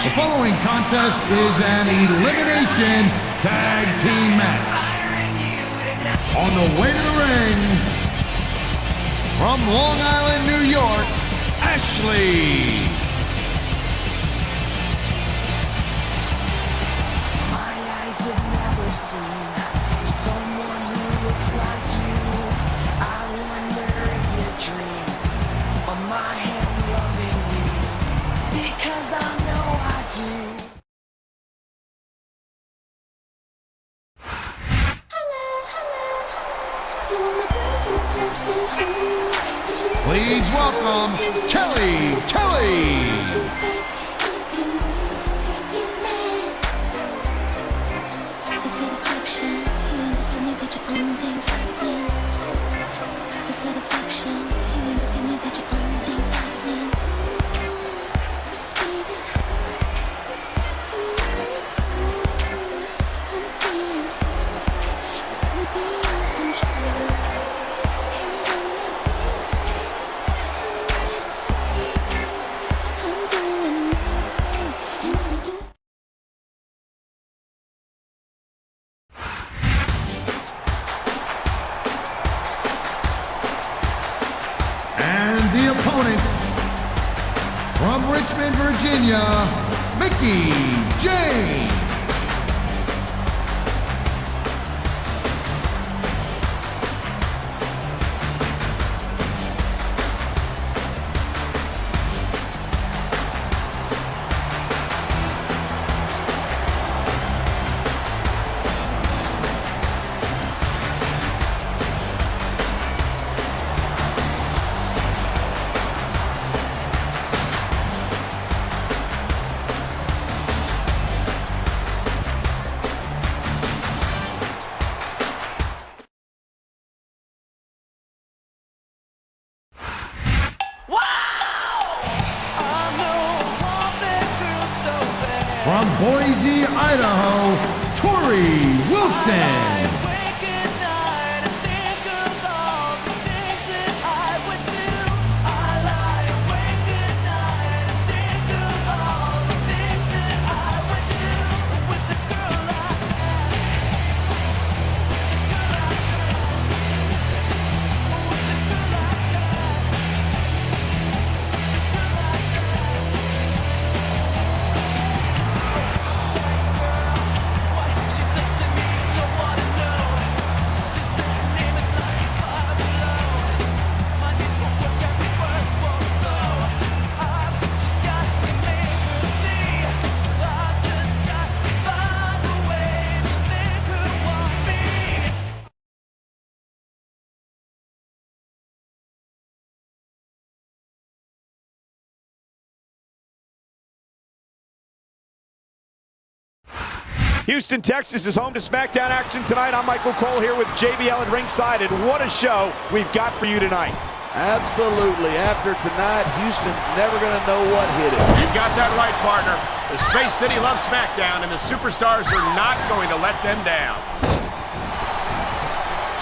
The following contest is an elimination tag team match. On the way to the ring, from Long Island, New York, Ashley. My eyes have never seen someone who looks like you. I wonder if you dream of my hand loving you, because I know I do. Please welcome Kelly. The satisfaction, you independent, get your own things happening. The satisfaction, you independent, get your own things happening. The speed is hot, tonight it's on. I'm feeling so excited, it will be in control. The opponent, from Richmond, Virginia, Mickie James. From Boise, Idaho, Torrie Wilson. Houston, Texas is home to Smackdown action tonight. I'm Michael Cole here with JBL at ringside, and what a show we've got for you tonight. Absolutely. After tonight, Houston's never going to know what hit it. You've got that right, partner. The Space City loves Smackdown, and the superstars are not going to let them down.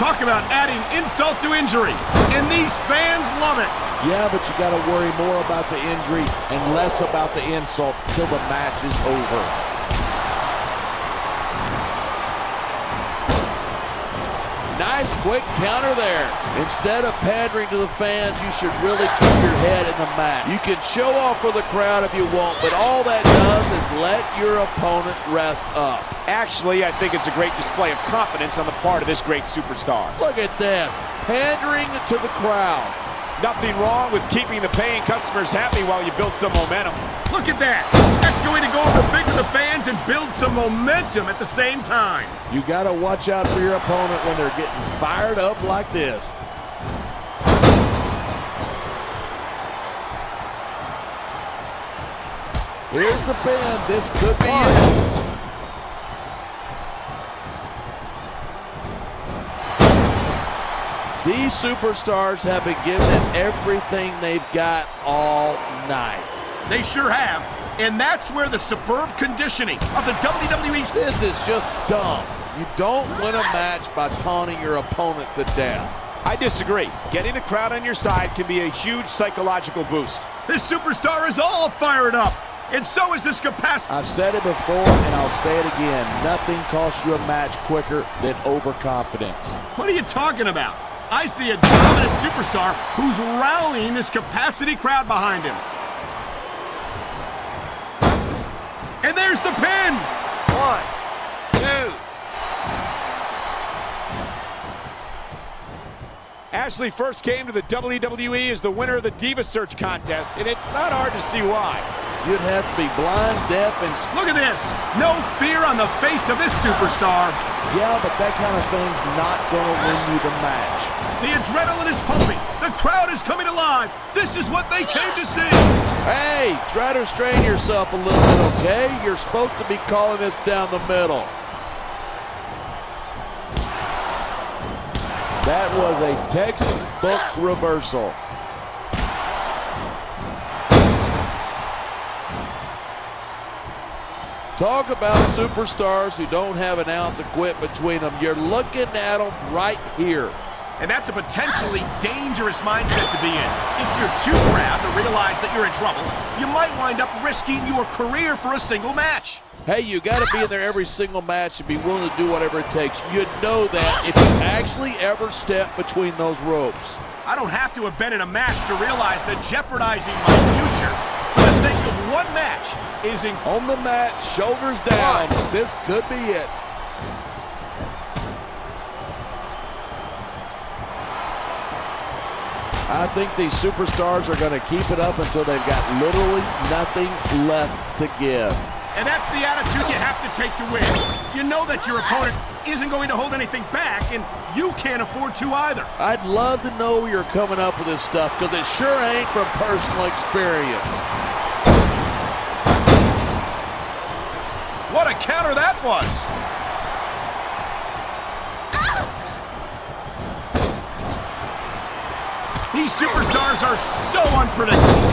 Talk about adding insult to injury, and these fans love it. Yeah, but you got to worry more about the injury and less about the insult till the match is over. Nice quick counter there. Instead of pandering to the fans, you should really keep your head in the mat. You can show off for the crowd if you want, but all that does is let your opponent rest up. Actually, I think it's a great display of confidence on the part of this great superstar. Look at this, pandering to the crowd. Nothing wrong with keeping the paying customers happy while you build some momentum. Look at that. That's going to go over big with the fans and build some momentum at the same time. You got to watch out for your opponent when they're getting fired up like this. Here's the pin. This could be it. These superstars have been given it everything they've got all night. They sure have. And that's where the superb conditioning of the WWE... This is just dumb. You don't win a match by taunting your opponent to death. I disagree. Getting the crowd on your side can be a huge psychological boost. This superstar is all fired up. and so is this capacity. I've said it before, and I'll say it again. Nothing costs you a match quicker than overconfidence. What are you talking about? I see a dominant superstar who's rallying this capacity crowd behind him. And there's the pin! 1, 2. Ashley first came to the WWE as the winner of the Diva Search contest, and it's not hard to see why. You'd have to be blind, deaf, and... Look at this! No fear on the face of this superstar. Yeah, but that kind of thing's not gonna win you the match. The adrenaline is pumping. The crowd is coming alive. This is what they came to see. Hey, try to restrain yourself a little bit, okay? You're supposed to be calling this down the middle. That was a textbook reversal. Talk about superstars who don't have an ounce of quit between them. You're looking at them right here. And that's a potentially dangerous mindset to be in. If you're too proud to realize that you're in trouble, you might wind up risking your career for a single match. Hey, you got to be in there every single match and be willing to do whatever it takes. You know that if you actually ever step between those ropes. I don't have to have been in a match to realize that jeopardizing my future for the sake of one match is on the mat, shoulders down. This could be it. I think these superstars are going to keep it up until they've got literally nothing left to give. And that's the attitude you have to take to win. You know that your opponent isn't going to hold anything back, and you can't afford to either. I'd love to know where you're coming up with this stuff, because it sure ain't from personal experience. What a counter that was! These superstars are so unpredictable.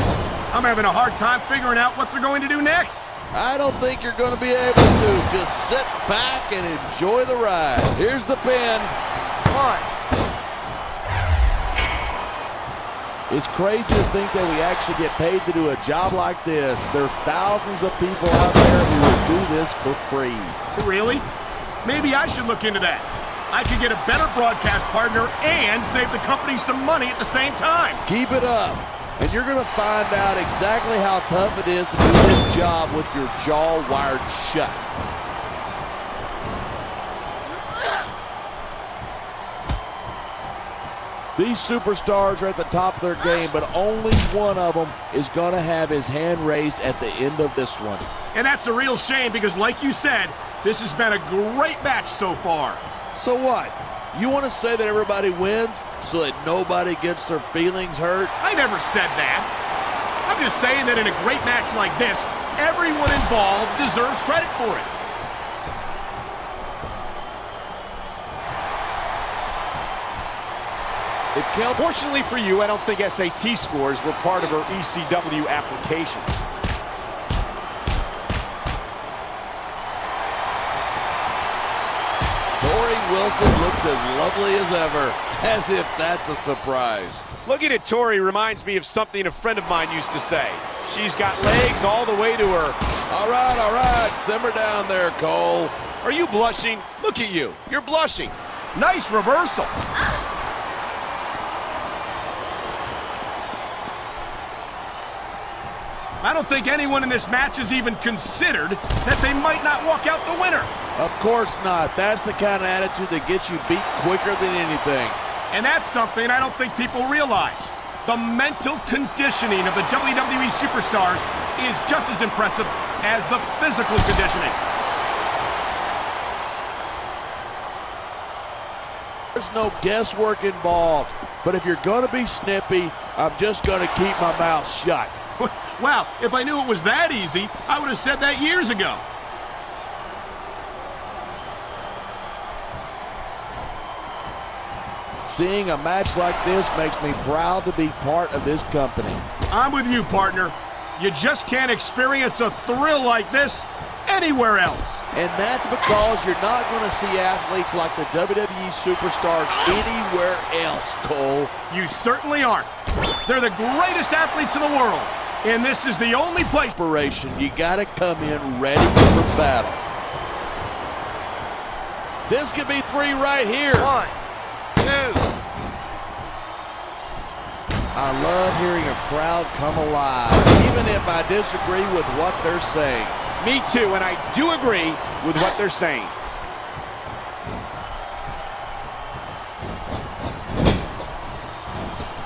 I'm having a hard time figuring out what they're going to do next. I don't think you're going to be able to. Just sit back and enjoy the ride. Here's the pin. 1. It's crazy to think that we actually get paid to do a job like this. There's thousands of people out there who would do this for free. Really? Maybe I should look into that. I could get a better broadcast partner and save the company some money at the same time. Keep it up, and you're going to find out exactly how tough it is to do this job with your jaw wired shut. These superstars are at the top of their game, but only one of them is going to have his hand raised at the end of this one. And that's a real shame because, like you said, this has been a great match so far. So what? You want to say that everybody wins so that nobody gets their feelings hurt? I never said that. I'm just saying that in a great match like this, everyone involved deserves credit for it. Fortunately for you, I don't think SAT scores were part of her ECW application. Torrie Wilson looks as lovely as ever, as if that's a surprise. Looking at Torrie reminds me of something a friend of mine used to say. She's got legs all the way to her. All right, simmer down there, Cole. Are you blushing? Look at you. You're blushing. Nice reversal. I don't think anyone in this match has even considered that they might not walk out the winner. Of course not. That's the kind of attitude that gets you beat quicker than anything. And that's something I don't think people realize. The mental conditioning of the WWE superstars is just as impressive as the physical conditioning. There's no guesswork involved. But if you're going to be snippy, I'm just going to keep my mouth shut. Wow, if I knew it was that easy, I would have said that years ago. Seeing a match like this makes me proud to be part of this company. I'm with you, partner. You just can't experience a thrill like this anywhere else. And that's because you're not going to see athletes like the WWE superstars anywhere else, Cole. You certainly aren't. They're the greatest athletes in the world. And this is the only place. You got to come in ready for battle. This could be 3 right here. 1, 2. I love hearing a crowd come alive, even if I disagree with what they're saying. Me too, and I do agree with what they're saying.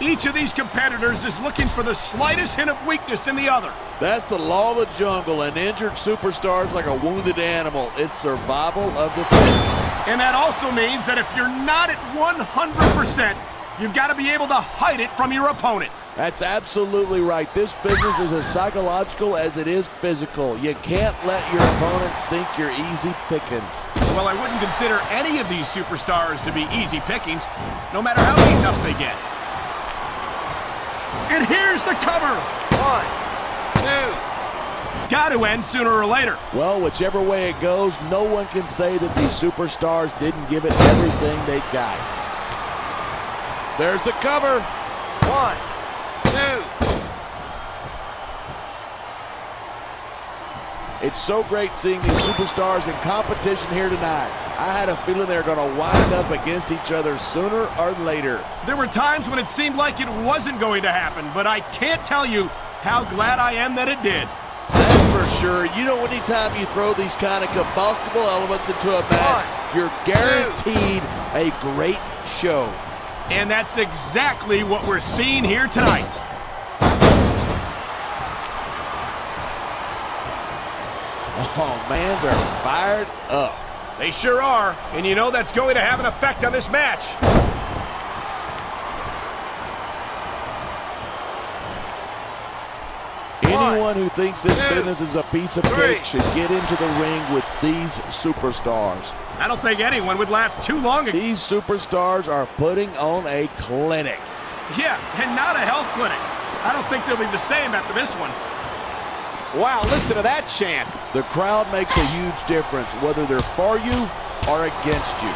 Each of these competitors is looking for the slightest hint of weakness in the other. That's the law of the jungle. An injured superstar is like a wounded animal. It's survival of the fittest. And that also means that if you're not at 100%, you've got to be able to hide it from your opponent. That's absolutely right. This business is as psychological as it is physical. You can't let your opponents think you're easy pickings. Well, I wouldn't consider any of these superstars to be easy pickings, no matter how beaten up they get. And here's the cover. 1, 2. Got to end sooner or later. Well, whichever way it goes, no one can say that these superstars didn't give it everything they got. There's the cover. 1, 2. It's so great seeing these superstars in competition here tonight. I had a feeling they're going to wind up against each other sooner or later. There were times when it seemed like it wasn't going to happen, but I can't tell you how glad I am that it did. That's for sure. You know, anytime you throw these kind of combustible elements into a match, you're guaranteed a great show. And that's exactly what we're seeing here tonight. Oh, mans are fired up. They sure are, and you know that's going to have an effect on this match. Anyone who thinks this business is a piece of cake should get into the ring with these superstars. I don't think anyone would last too long. These superstars are putting on a clinic. Yeah, and not a health clinic. I don't think they'll be the same after this one. Wow, listen to that chant. The crowd makes a huge difference, whether they're for you or against you.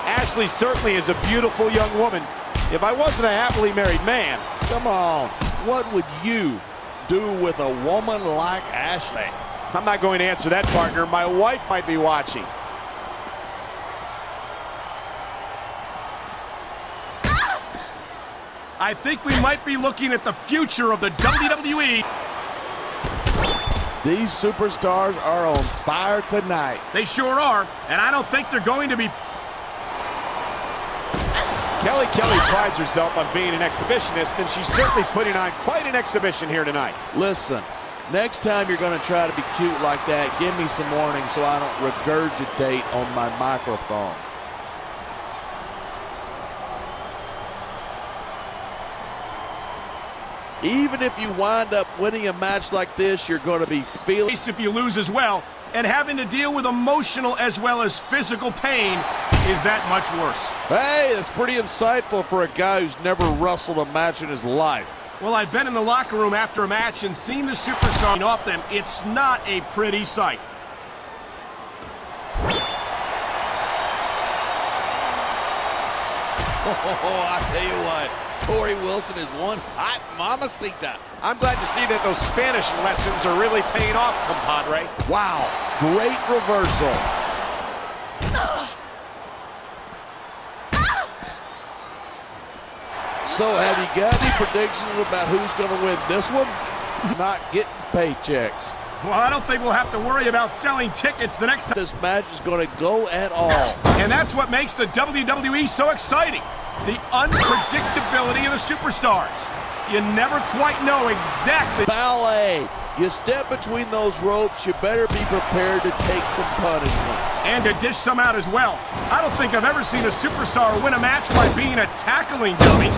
Ashley certainly is a beautiful young woman. If I wasn't a happily married man. Come on, what would you do with a woman like Ashley? I'm not going to answer that, partner. My wife might be watching. I think we might be looking at the future of the WWE. These superstars are on fire tonight. They sure are, and I don't think they're going to be. Kelly prides herself on being an exhibitionist, and she's certainly putting on quite an exhibition here tonight. Listen, next time you're going to try to be cute like that, give me some warning so I don't regurgitate on my microphone. Even if you wind up winning a match like this, you're going to be feeling... If you lose as well, and having to deal with emotional as well as physical pain is that much worse. Hey, that's pretty insightful for a guy who's never wrestled a match in his life. Well, I've been in the locker room after a match and seen the superstar off them. It's not a pretty sight. Oh, I tell you what, Torrie Wilson is one hot mamacita. I'm glad to see that those Spanish lessons are really paying off, compadre. Wow, great reversal. So have you got any predictions about who's going to win this one? Not getting paychecks. Well, I don't think we'll have to worry about selling tickets the next time this match is going to go at all. And that's what makes the WWE so exciting. The unpredictability of the superstars. You never quite know exactly. Ballet. You step between those ropes, you better be prepared to take some punishment. And to dish some out as well. I don't think I've ever seen a superstar win a match by being a tackling dummy.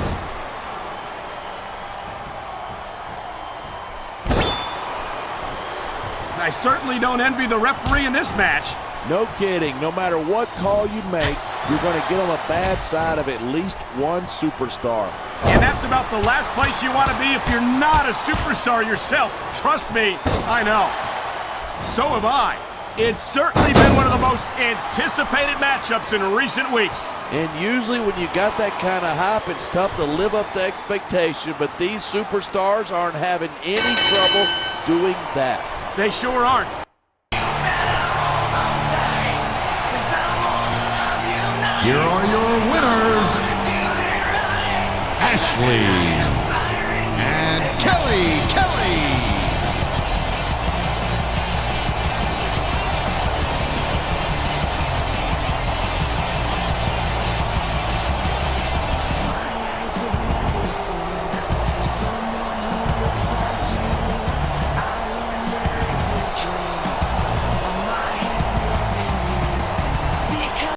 I certainly don't envy the referee in this match. No kidding. No matter what call you make, you're going to get on the bad side of at least one superstar. And that's about the last place you want to be if you're not a superstar yourself. Trust me, I know. So have I. It's certainly been one of the most anticipated matchups in recent weeks. And usually when you got that kind of hype, it's tough to live up to expectation, but these superstars aren't having any trouble doing that. They sure aren't. Here are your winners, Ashley